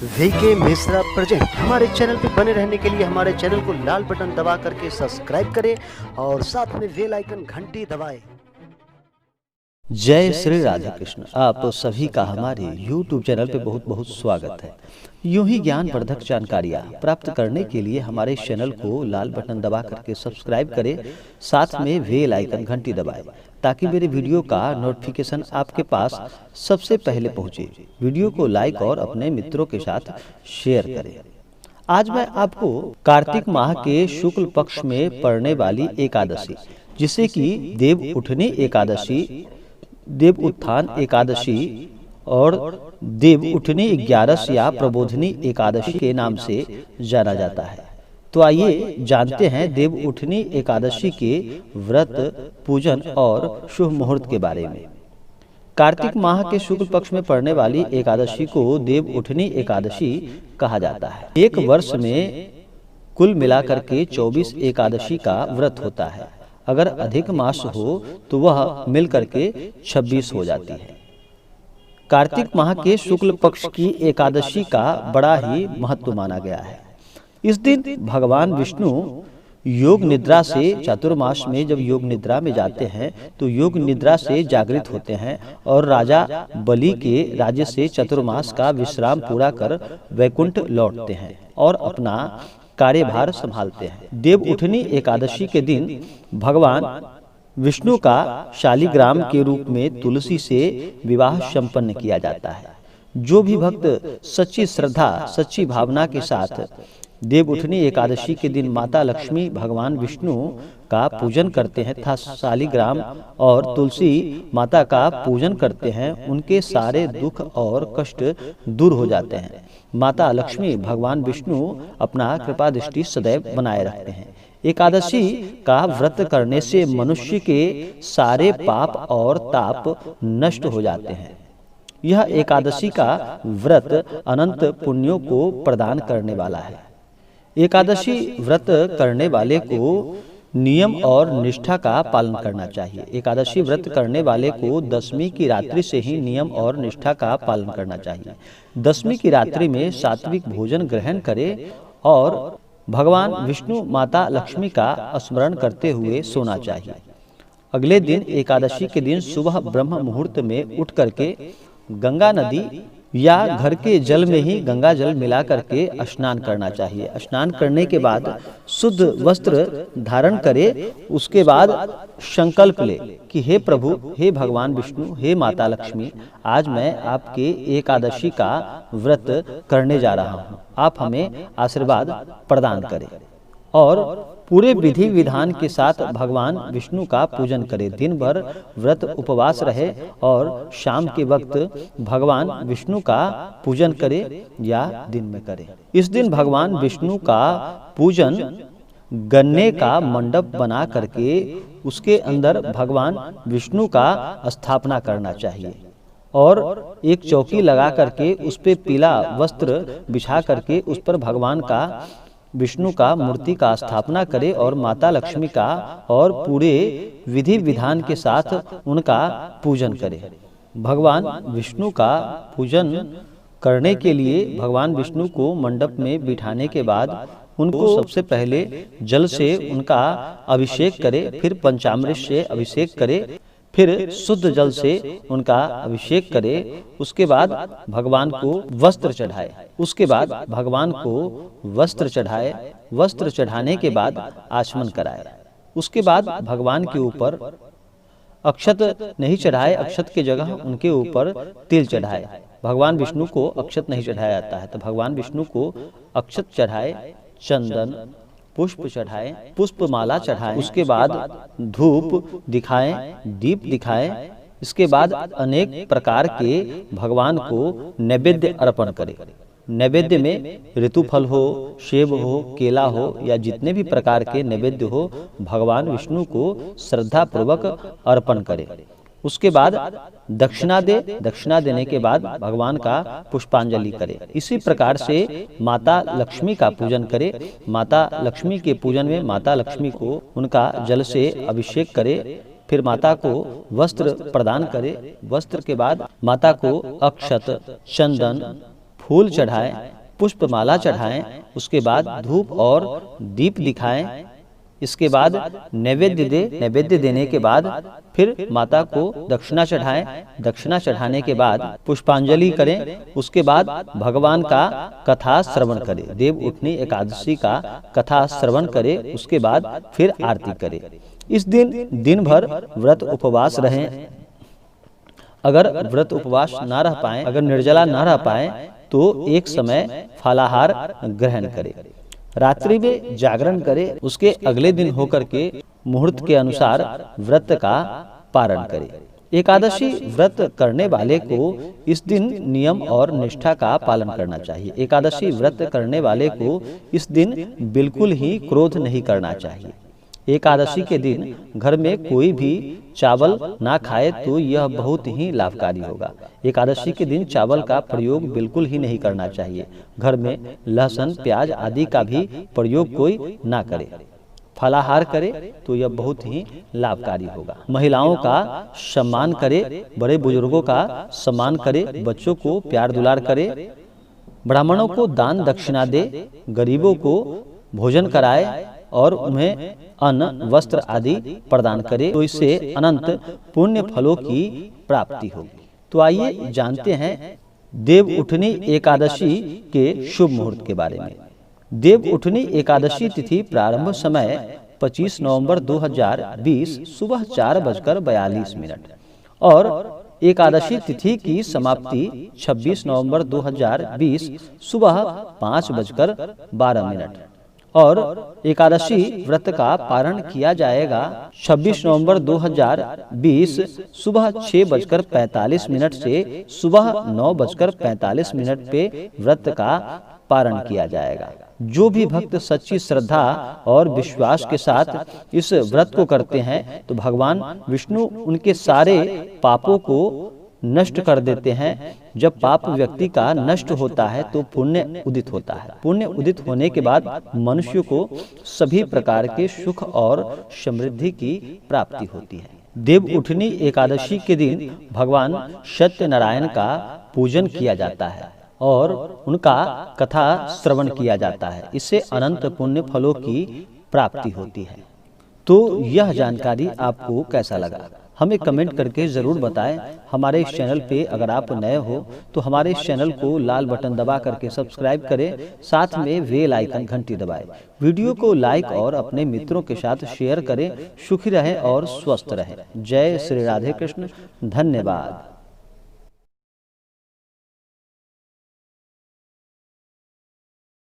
VK Mishra present. हमारे channel पे बने रहने के लिए हमारे चैनल को लाल बटन दबा करके सब्सक्राइब करें और साथ में बेल आइकन घंटी दबाएं। जय श्री राधा कृष्ण। आप सभी का हमारे YouTube चैनल पे बहुत बहुत स्वागत है। यूं ही ज्ञानवर्धक जानकारियाँ प्राप्त करने के लिए हमारे चैनल को लाल बटन दबा करके सब्सक्राइब करें, साथ में बेल आइकन घंटी दबाएं ताकि मेरे वीडियो का नोटिफिकेशन आपके पास सबसे पहले पहुंचे। वीडियो को लाइक और अपने मित्रों के साथ शेयर करें। आज मैं आपको कार्तिक माह के शुक्ल पक्ष में पड़ने वाली एकादशी, जिसे कि देव उठनी एकादशी, देव उत्थान एकादशी और देव उठनी 11 या प्रबोधनी एकादशी के नाम से जाना जाता है। तो आइए जानते हैं देव उठनी एकादशी के व्रत, पूजन और शुभ मुहूर्त के बारे में। कार्तिक माह के शुक्ल पक्ष में पड़ने वाली एकादशी को देव उठनी एकादशी कहा जाता है। एक वर्ष में कुल मिलाकर के 24 एकादशी का व्रत होता है। अगर अधिक मास हो तो वह मिलकर के 26 हो जाती है। कार्तिक माह के शुक्ल पक्ष की एकादशी का बड़ा ही महत्व माना गया है। इस दिन भगवान विष्णु योग निद्रा से, चातुर्मास में जब योग निद्रा में जाते हैं तो योग निद्रा से जागृत होते हैं और राजा बलि के राज्य से चतुर्मास का विश्राम पूरा कर वैकुंठ लौटते हैं और अपना कार्यभार संभालते हैं। देव उठनी एकादशी के दिन भगवान विष्णु का शालिग्राम के रूप में तुलसी से विवाह संपन्न किया जाता है। जो भी भक्त सच्ची श्रद्धा, सच्ची भावना के साथ देव उठनी एकादशी के दिन माता लक्ष्मी, भगवान विष्णु का पूजन करते हैं तथा शालिग्राम और तुलसी माता का पूजन करते हैं, उनके सारे दुख और कष्ट दूर हो जाते हैं। माता लक्ष्मी, भगवान विष्णु अपना कृपा दृष्टि सदैव बनाए रखते हैं। एकादशी का व्रत करने से मनुष्य के सारे पाप और ताप नष्ट हो जाते हैं। यह एकादशी का व्रत अनंत पुण्यों को प्रदान करने वाला है। एकादशी व्रत करने वाले को नियम और निष्ठा का पालन करना चाहिए। एकादशी व्रत करने वाले को दशमी की रात्रि से ही नियम और निष्ठा का पालन करना चाहिए। दशमी की रात्रि में सात्विक भोजन ग्रहण करे और भगवान विष्णु, माता लक्ष्मी का स्मरण करते हुए सोना चाहिए। अगले दिन एकादशी के दिन सुबह ब्रह्म मुहूर्त में उठ करके गंगा नदी या घर के जल में ही गंगा जल मिला करके स्नान करना चाहिए। स्नान करने के बाद शुद्ध वस्त्र धारण करे। उसके बाद संकल्प ले कि हे प्रभु, हे भगवान विष्णु, हे माता लक्ष्मी, आज मैं आपके एकादशी का व्रत करने जा रहा हूँ। आप हमें आशीर्वाद प्रदान करें और पूरे विधि विधान के साथ भगवान विष्णु का पूजन करे। दिन भर व्रत उपवास रहे और शाम के वक्त भगवान विष्णु का पूजन करे या दिन में करे। इस दिन भगवान विष्णु का पूजन गन्ने का मंडप बना करके उसके अंदर भगवान विष्णु का स्थापना करना चाहिए और एक चौकी लगा करके उस पे पीला वस्त्र बिछा करके उस पर भगवान का, विष्णु का मूर्ति का स्थापना करे और माता लक्ष्मी का और पूरे विधि विधान के साथ उनका पूजन करे। भगवान विष्णु का पूजन करने के लिए भगवान विष्णु को मंडप में बिठाने के बाद उनको सबसे पहले जल से उनका अभिषेक करे, फिर पंचामृत से अभिषेक करे, फिर शुद्ध जल से उनका अभिषेक करे। उसके बाद भगवान को वस्त्र चढ़ाए। उसके बाद भगवान को वस्त्र चढ़ाए। वस्त्र चढ़ाने के बाद आचमन कराए। उसके बाद भगवान के ऊपर अक्षत नहीं चढ़ाए, अक्षत के जगह उनके ऊपर तिल चढ़ाए। भगवान विष्णु को अक्षत नहीं चढ़ाया जाता है, तो भगवान विष्णु को अक्षत चढ़ाए, चंदन पुष्प चढ़ाए, पुष्प माला चढ़ाए। उसके बाद धूप दिखाएं, दीप दिखाएं। इसके बाद अनेक प्रकार के भगवान को नैवेद्य अर्पण करें। नैवेद्य में ऋतुफल हो, सेब हो, केला हो या जितने भी प्रकार के नैवेद्य हो, भगवान विष्णु को श्रद्धा पूर्वक अर्पण करें। उसके बाद दक्षिणा दे। दक्षिणा देने के बाद भगवान का पुष्पांजलि करे। इसी प्रकार से माता लक्ष्मी का पूजन करे। माता लक्ष्मी के पूजन में माता लक्ष्मी को उनका जल से अभिषेक करे, फिर माता को वस्त्र प्रदान करे। वस्त्र के बाद माता को अक्षत, चंदन, फूल चढ़ाएं, पुष्पमाला चढ़ाएं, उसके बाद धूप और दीप दिखाएं। इसके बाद नैवेद्य देने के बाद फिर माता को दक्षिणा चढ़ाएं। दक्षिणा चढ़ाने के बाद पुष्पांजलि करें। उसके बाद भगवान का कथा श्रवण करें, देव उठनी एकादशी का कथा श्रवण करें। उसके बाद फिर आरती करें। इस दिन भर व्रत उपवास रहें। अगर व्रत उपवास ना रह पाए, अगर निर्जला ना रह पाए तो एक समय फलाहार ग्रहण करें। रात्रि में जागरण करें। उसके अगले दिन होकर के मुहूर्त के अनुसार व्रत का पारण करें। एकादशी व्रत करने वाले को इस दिन नियम और निष्ठा का पालन करना चाहिए। एकादशी व्रत करने वाले को इस दिन बिल्कुल ही क्रोध नहीं करना चाहिए। एकादशी के दिन घर में कोई भी चावल ना खाए तो यह बहुत ही लाभकारी होगा। एकादशी के दिन चावल का प्रयोग बिल्कुल ही नहीं करना चाहिए। घर में लहसुन, प्याज आदि का भी प्रयोग कोई ना करे। फलाहार करे तो यह बहुत ही लाभकारी होगा। महिलाओं का सम्मान करे, बड़े बुजुर्गों का सम्मान करे, बच्चों को प्यार दुलार करे, ब्राह्मणों को दान दक्षिणा दे, गरीबों को भोजन कराए और उन्हें अन्न वस्त्र आदि प्रदान करे तो इससे अनंत पुण्य फलों की प्राप्ति होगी। तो आइए जानते हैं देव उठनी एकादशी के शुभ मुहूर्त के बारे में। देव उठनी एकादशी तिथि प्रारंभ समय 25 नवंबर 2020 सुबह 4:42 और एकादशी तिथि की समाप्ति 26 नवंबर 2020 सुबह 5:12 और एकादशी व्रत का पारण किया जाएगा 26 नवंबर 2020 सुबह 6:45 से सुबह 9:45 पे व्रत का पारण किया जाएगा। जो भी भक्त सच्ची श्रद्धा और विश्वास के साथ इस व्रत को करते हैं तो भगवान विष्णु उनके सारे पापों को नष्ट कर देते हैं। जब पाप व्यक्ति का नष्ट होता है तो पुण्य उदित होता है। पुण्य उदित होने के बाद मनुष्य को सभी प्रकार के सुख और समृद्धि की प्राप्ति होती है। देव उठनी एकादशी के दिन भगवान सत्यनारायण का पूजन किया जाता है और उनका कथा श्रवण किया जाता है। इससे अनंत पुण्य फलों की प्राप्ति होती है। तो यह जानकारी आपको कैसा लगा हमें कमेंट करके जरूर बताएं। हमारे इस चैनल पे अगर आप नए हो तो हमारे इस चैनल को लाल बटन दबा करके सब्सक्राइब करें, साथ में बेल आइकन घंटी दबाएं। वीडियो को लाइक और अपने मित्रों के साथ शेयर करें। सुखी रहें और स्वस्थ रहें। जय श्री राधे कृष्ण। धन्यवाद।